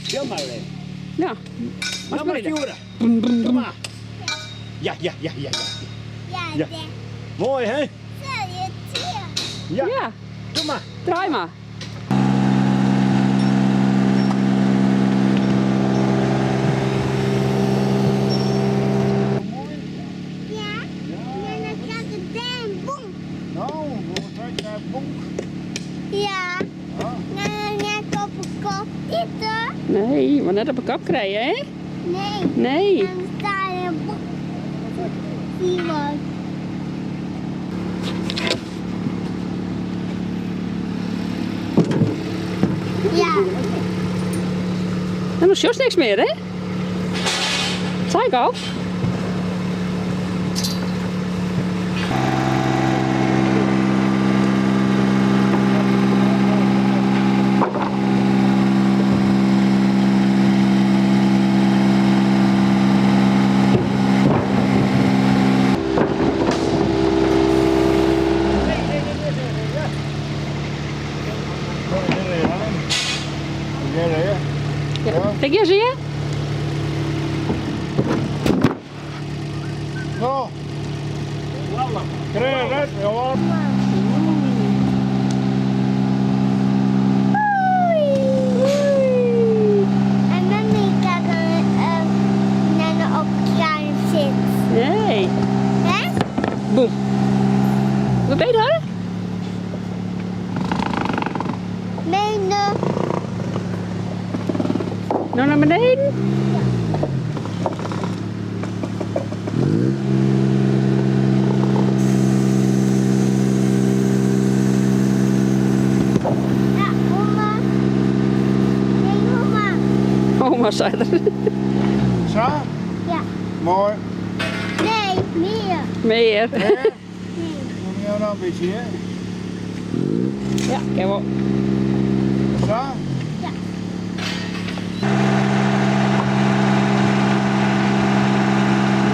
Stil maar even. Ja. Maar Maar sturen. Brum, brum, Kom brum. maar. Ja. Ja, Ja. Mooi hè? Ja. Ja, Doe maar. draai maar. Nou, we gaan naar het bonk. Ja, Ja. net op een kop zitten. Nee, maar net op een kap krijgen, hè? Nee, Nee. dan sta je een boek. Iemand. Ja, En dan Jos niks meer, hè? Zei ik al. Ja. Kijk hier, zie je? Zo. Krijg het, ja. en dan kan ik op het kraan zitten. Nee. Hè? Boem. Wat ben je daar? Meende. Nou naar beneden. Ja, oma. Nee, oma. Oma zei er. Zo. Ja. Mooi. Nee, meer. Meer. Hè? Nee. Kom je nou een beetje hè? Ja, kijk wel. Zo. Ja.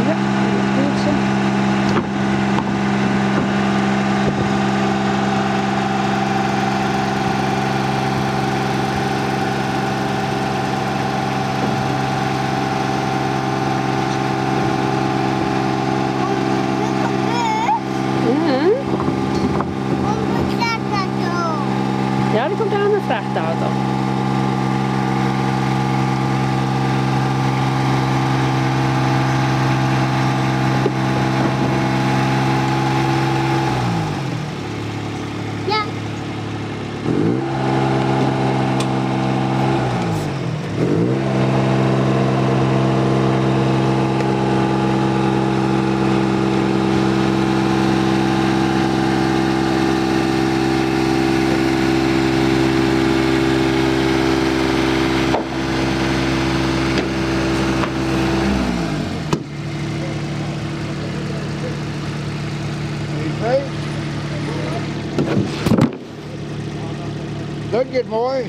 Ja, goed zo. Ja. Ja, die komt aan een vrachtauto. Ja. Dank je het mooi.